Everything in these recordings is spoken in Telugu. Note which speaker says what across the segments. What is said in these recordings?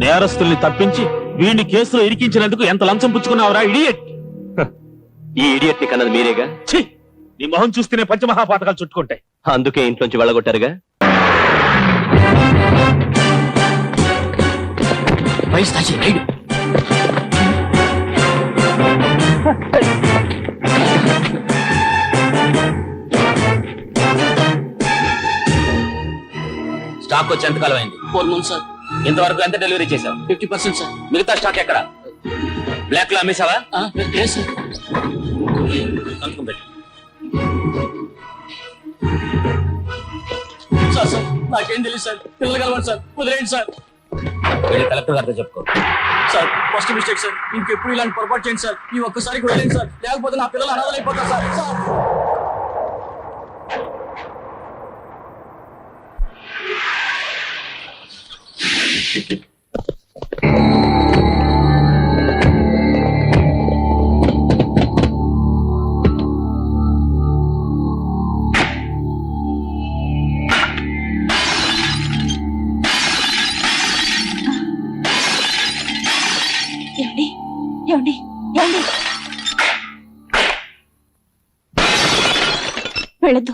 Speaker 1: నేరస్తుల్ని తప్పించి వీడిని కేసులో ఇరికించినందుకు ఎంత లంచం పుచ్చుకున్నావురా ఇడియట్.
Speaker 2: ఈ ఇడియట్ ని కన్నది మీరేగా.
Speaker 1: ఛీ, నీ మొహం చూస్తేనే పంచమహాపాతకాలు చుట్టుకుంటాయి.
Speaker 2: అందుకే ఇంట్లోంచి వెళ్ళగొట్టారుగా.
Speaker 1: స్టాక్ వచ్చి ఎంతకాలం అయింది?
Speaker 3: 4 months సార్.
Speaker 1: ఇంతవరకు ఎంత డెలివరీ చేశావు?
Speaker 3: 50% సార్.
Speaker 1: మిగతా స్టాక్ ఎక్కడ? బ్లాక్ లో అమ్మేశావా?
Speaker 3: లేదు సార్.
Speaker 1: సంతకం పెట్టు.
Speaker 3: సార్ సార్ నాకేం తెలియదు సార్. పిల్లలు కలవండి సార్, వదిలేయండి సార్.
Speaker 1: వెళ్ళి కలెక్టర్ గారితో చెప్పుకో.
Speaker 3: సార్ ఫస్ట్ మిస్టేక్ సార్, ఇంకెప్పుడు ఇలాంటి పొరపాటు చేయండి సార్. ఈ ఒక్కసారికి వదిలేండి సార్, లేకపోతే నా పిల్లలు అనాథలైపోతారు సార్. సార్
Speaker 4: ఏమండి ఏమండి ఏమండి వెళ్ళొద్దు.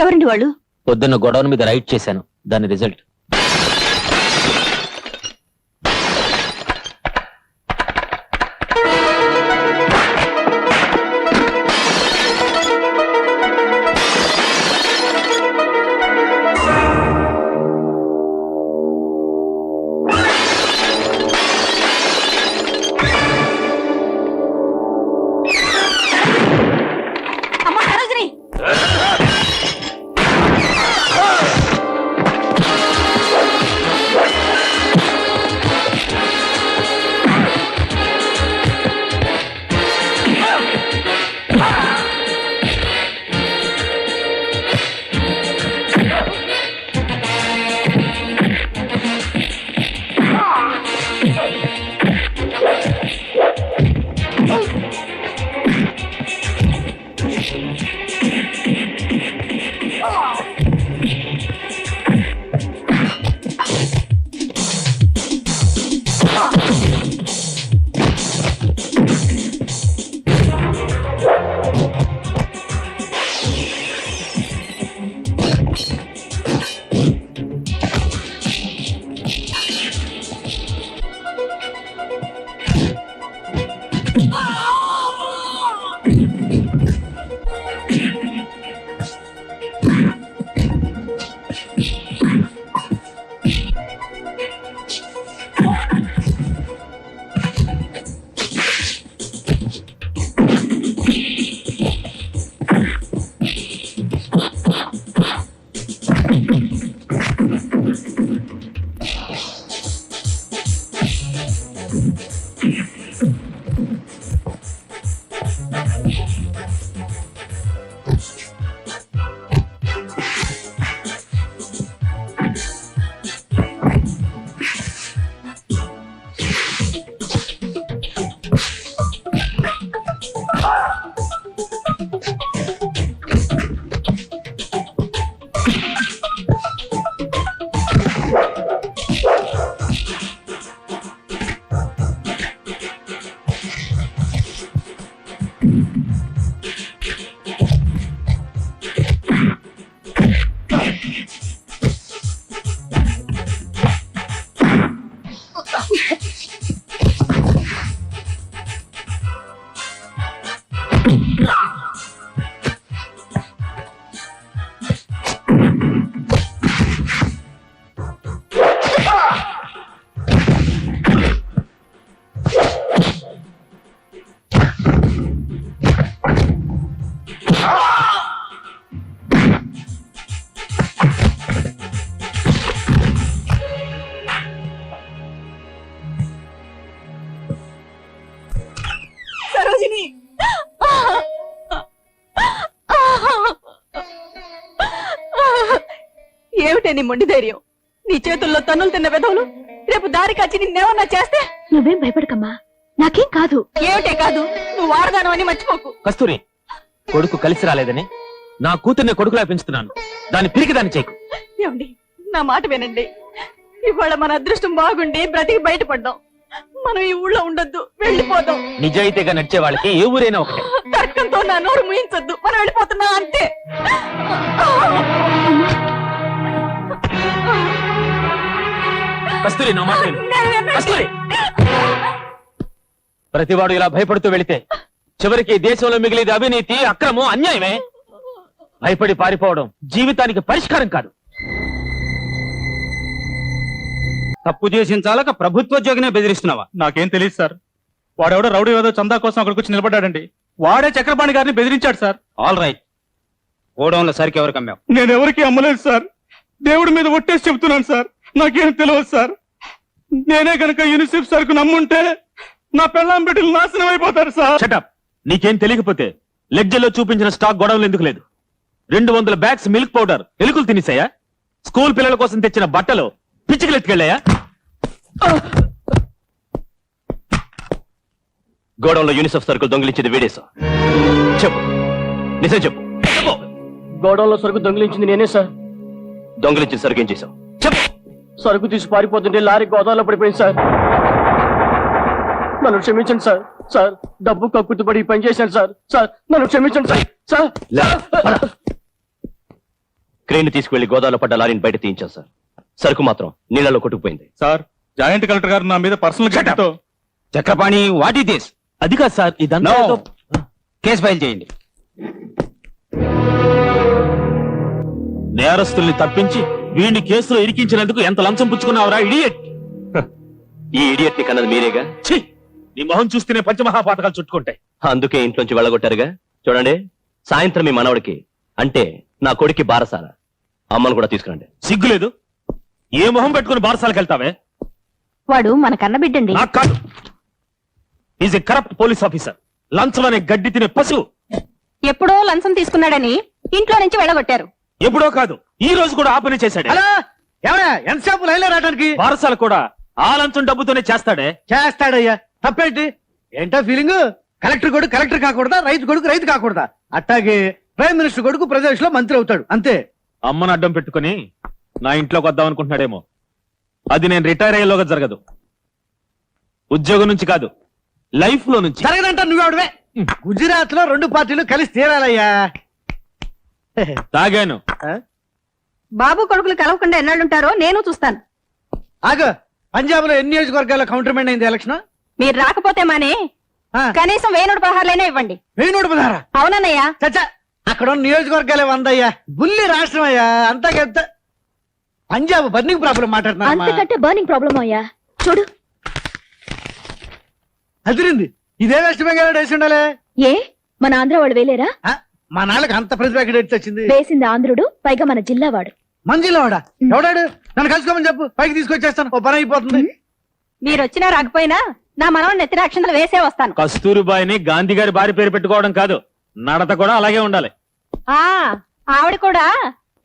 Speaker 4: ఎవరండి వాళ్ళు?
Speaker 1: పొద్దున్న గొడవల మీద రైడ్ చేశాను, దాని రిజల్ట్.
Speaker 4: అమ్మా సరోజిని, ఏమిటే నీ మొండి ధైర్యం? నీ చేతుల్లో తన్నులు తిన్న విధవులు రేపు దారి కాచి నిన్నేమన్నా చేస్తే?
Speaker 5: నువ్వేం భయపడకమ్మా, నాకేం కాదు.
Speaker 4: ఏమిటే కాదు? నువ్వు వారదానం అని మర్చిపోకు.
Speaker 1: కస్తూరి, కొడుకు కలిసి రాలేదని నా కూతుర్ని కొడుకులా పెంచుతున్నాను, దాన్ని తిరిగి దాన్ని చేయకు.
Speaker 4: ఏమండి, నా మాట వినండి. ఇవాళ మన అదృష్టం బాగుండి బ్రతికి బయటపడ్డాం. మనం ఈ ఊళ్ళో ఉండొద్దు, వెళ్ళిపోదాం.
Speaker 1: నిజాయితీగా నడిచే వాళ్ళకి ఏ ఊరైనా ఒకటే.
Speaker 4: తర్కంతో నా నోరు ముయించొద్దు, మనం వెళ్ళిపోతున్నాం అంతే.
Speaker 1: కస్తూరి నా మాట విను. కస్తూరి, ప్రతివాడు ఇలా భయపడుతూ వెళితే చివరికి దేశంలో మిగిలేది అవినీతి, అక్రమం, అన్యాయమే. భయపడి పారిపోవడం జీవితానికి పరిష్కారం కాదు.
Speaker 3: తప్పు చేసిన చాలక ప్రభుత్వోద్యోగినే బెదిరిస్తున్నావా?
Speaker 6: నాకేం తెలియదు సార్. వాడెవడో రౌడీ ఏదో చందా కోసం అక్కడికి వచ్చి నిలబడ్డాడండి. వాడే చక్రపాణి గారిని బెదిరించాడు సార్.
Speaker 3: ఆల్ రైట్, గోడౌన్ల సరికి ఎవరికి అమ్మావు?
Speaker 6: నేను ఎవరికి అమ్మలేదు సార్. దేవుడి మీద ఒట్టేసి చెప్తున్నాను సార్. నాకేం తెలియదు సార్. నేనే గనక యూనిసెఫ్ సరుకు నమ్ముంటే నా పెళ్ళాం బిడ్డలు నాశనం అయిపోతారు సార్.
Speaker 1: షటప్. నీకేం తెలియకపోతే లెడ్జర్లో చూపించిన స్టాక్ గొడవలు ఎందుకు లేదు? 200 బ్యాగ్స్ మిల్క్ పౌడర్ ఎలుకలు తినేసాయా? స్కూల్ పిల్లల కోసం తెచ్చిన బట్టలు పిచ్చికలు ఎత్తుకెళ్ళాయా?
Speaker 2: గోడౌన్లో యూనిసెఫ్ సరుకులు దొంగిలించింది వీడేసా? చెప్పు, నిజం చెప్పు.
Speaker 3: గోడౌన్లో సరుకు దొంగిలించింది నేనే సార్.
Speaker 2: దొంగిలించిన సరుకు ఏం చేశావు? చెప్పు.
Speaker 3: సరుకు తీసి పారిపోతుంటే లారీ గోదావరిలో పడిపోయింది సార్. నన్ను క్షమించండి సార్. సార్, డబ్బు కక్కుతుపడి పని చేశాను సార్. సార్, నన్ను క్షమించండి సార్. సార్,
Speaker 2: క్రెయిన్ తీసుకువెళ్లి గోదావరిలో పడ్డ లారీని బయట తీయించాం సార్. సరుకు మాత్రం నీళ్లలో కొట్టుకుపోయింది.
Speaker 6: సార్, జాయింట్ కలెక్టర్ గారు నా మీద పర్సనల్ గట్టితో
Speaker 3: చక్రపాణి, వాట్ ఈస్ దిస్?
Speaker 1: అది కాదు సార్, ఇదంతా
Speaker 3: No.
Speaker 1: ఏదో-
Speaker 3: కేసు ఫైల్ చేయండి.
Speaker 1: నేరస్తుల్ని తప్పించి వీడిని కేసులో ఇరికించినందుకు ఎంత లంచం పుచ్చుకున్నావురా ఇడియట్?
Speaker 2: ఈ ఇడియట్ ని కన్నది మీరేగా?
Speaker 1: ఛీ! నీ మొహం చూస్తేనే పంచమహాపాతకాలు చుట్టుకుంటాయి.
Speaker 2: అందుకే ఇంట్లోంచి వెళ్ళగొట్టారుగా. చూడండి, సాయంత్రం మీ మనవడికి, అంటే నా కొడుక్కి బారసాల. అమ్మను కూడా తీసుకురండి.
Speaker 1: సిగ్గులేదు? ఏ మొహం పెట్టుకుని బారసాలకు వెళ్తావే?
Speaker 4: వాడు మన కన్నబిడ్డండి.
Speaker 1: నాకు కాదు. Is a corrupt police officer. లంచం అనే గడ్డి తినే పశువు.
Speaker 4: ఎప్పుడో లంచం తీసుకున్నాడని ఇంట్లో నుంచి వెళ్ళగొట్టారు.
Speaker 1: ఎప్పుడో కాదు, ఈ రోజు కూడా ఆ పని చేశాడే.
Speaker 3: ఎంతసేపు లైన్లో రావడానికి?
Speaker 1: బారసాల కూడా ఆ లంచం డబ్బుతోనే చేస్తాడే.
Speaker 3: చేస్తాడయ్యా, తప్పేంటి? ఏంటో ఫీలింగ్? కలెక్టర్ కొడుకు కలెక్టర్ కాకూడదా, రైతు కొడుకు రైతు కాకూడదా? అట్టాగే ప్రైమ్ మినిస్టర్ కొడుకు ప్రదేశ్ లో మంత్రి అవుతాడు, అంతే.
Speaker 1: అమ్మను అడ్డం పెట్టుకుని నా ఇంట్లోకి వద్దాం అనుకుంటున్నాడేమో. అది నేను రిటైర్ అయ్యేలోగా జరగదు. ఉద్యోగం నుంచి కాదు, లైఫ్ లో నుంచి.
Speaker 3: జరగదంట నువ్వెవడవే. గుజరాత్ లో 2 పార్టీలు కలిసి తీరాలయ్యా.
Speaker 1: తాగాను.
Speaker 4: బాబు కొడుకులు కలవకుండా ఎన్నాళ్ళుంటారో నేను చూస్తాను.
Speaker 3: ఆగు, పంజాబ్ లో ఎన్ని నియోజకవర్గాల్లో కౌంటర్మెంట్ అయింది ఎలక్షన్?
Speaker 4: మీరు రాకపోతే మానే కనీసం 1016 ఇవ్వండి.
Speaker 3: 1016?
Speaker 4: అవునన్నయ్యా.
Speaker 3: చచ్చా, అక్కడ ఉన్న నియోజకవర్గాలే 100 అయ్యా. బుల్లి రాష్ట్రం అయ్యా, అంతా చెప్తా. పంజాబ్ బర్నింగ్ ప్రాబ్లం మాట్లాడుతున్నా.
Speaker 5: అంతకంటే బర్నింగ్ ప్రాబ్లం అయ్యా. చూడు,
Speaker 3: అదిరింది. ఇదే వెస్ట్ బెంగాల్ వేసి ఉండాలి.
Speaker 5: ఏ మన ఆంధ్ర వాళ్ళు వేలేరా?
Speaker 3: ఆ, మా నాన్నకి అంత ప్రతిభ ఎక్కడ వచ్చింది?
Speaker 5: వేసింది ఆంధ్రుడు, పైగా మన జిల్లా వాడు.
Speaker 3: మంజిలోవాడా? ఎవడాడు? నన్ను కలుసుకోమని చెప్పు, పైకి తీసుకొచ్చేస్తాను. ఓ పని అయిపోతుంది.
Speaker 4: మీరు వచ్చినా రాకపోయినా నా మనవని నెత్తిన అక్షంతలు వేసే వస్తాను.
Speaker 1: కస్తూరిబాయిని గాంధీ గారి భార్య పేరు పెట్టుకోవడం కాదు, నడత కూడా అలాగే ఉండాలి.
Speaker 4: ఆ ఆవిడ కూడా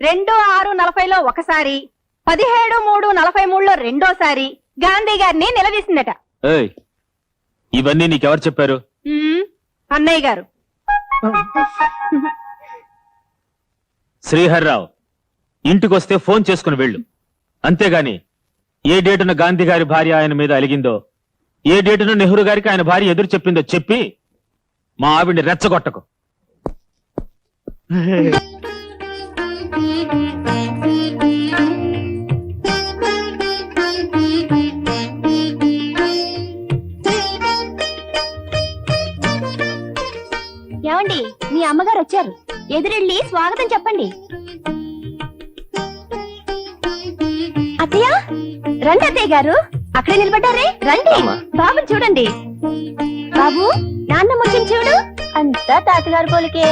Speaker 4: 2640లో ఒకసారి, 17/3/43లో రెండోసారి గాంధీ గారిని నిలదీసిందట.
Speaker 1: ఏయ్, ఇవన్నీ నీకెవరు చెప్పారు?
Speaker 4: అన్నయ్య గారు.
Speaker 1: శ్రీహర్రావు, ఇంటికొస్తే ఫోన్ చేసుకుని వెళ్ళు. అంతేగాని ఏ డేటున గాంధీ గారి భార్య ఆయన మీద అలిగిందో, ఏ డేటున నెహ్రూ గారికి ఆయన భార్య ఎదురు చెప్పిందో చెప్పి మా ఆవిడ్ని రెచ్చగొట్టకు.
Speaker 5: ఏమండి, మీ అమ్మగారు వచ్చారు. ఎదురెళ్ళి స్వాగతం చెప్పండి. అత్తయ్య, రండి అత్తయ్య గారు. అక్కడే నిలబడ్డారే, రండి.
Speaker 2: అమ్మా.
Speaker 5: బాబు చూడండి. బాబు, నాన్నమ్మ వచ్చింది చూడు. అంతా తాతగారు పోలికే.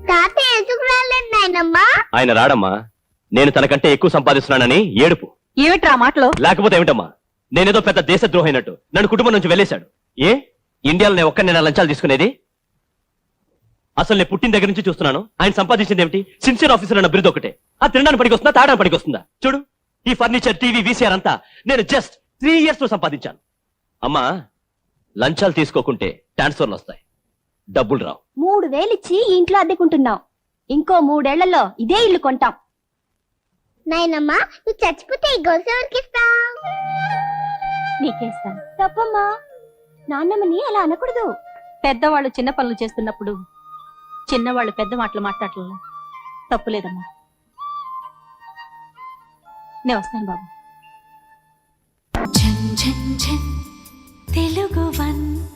Speaker 5: తాతయ్య ఎందుకు రాలేదు నాయనమ్మా?
Speaker 2: ఆయన రాడమ్మా. నేను తనకంటే ఎక్కువ సంపాదిస్తున్నానని ఏడుపు.
Speaker 4: ఏమిట్రా మాటలు?
Speaker 2: లేకపోతే ఏమిటమ్మా? నేనేదో పెద్ద దేశద్రోహైనట్టు నన్ను కుటుంబం నుంచి వెళ్ళేశాడు. ఏ ఇండియాలో నేను ఒక్కనే లంచాలు తీసుకునేది? అసలు నేను పుట్టిన దగ్గర నుంచి చూస్తున్నాను. ఆయన సంపాదించింది ఏమిటి? సిన్సియర్ ఆఫీసర్ అన్న బిరుదు ఒకటే. ఆ తినడానికి పనికి వస్తుందా, తాగడానికి పనికి వస్తుందా? చూడు, ఈ ఫర్నిచర్, టీవీ, వీసీఆర్ అంతా నేను జస్ట్ 3 years లో సంపాదించాను. అమ్మా, లంచాలు తీసుకోకుంటే ట్రాన్స్ఫర్లు వస్తాయి, డబ్బులు రావు.
Speaker 5: 3000 ఇచ్చి ఈ ఇంట్లో అద్దెకుంటున్నాం. ఇంకో 3 ఏళ్లలో ఇదే ఇల్లు కొంటాం. నాయనమ్మా నువ్వు చచ్చిపోతే ఈ గొలుసు ఎవరికి ఇస్తావు?
Speaker 4: నీకేస్తాను.
Speaker 5: తప్పమ్మా, నాన్నమ్మని అలా అనకూడదు.
Speaker 4: పెద్దవాళ్ళు చిన్న పనులు చేస్తున్నప్పుడు చిన్నవాళ్ళు పెద్ద మాటలు మాట్లాడటంలో తప్పులేదమ్మా. నేను వస్తాను బాబు.
Speaker 7: తెలుగు వన్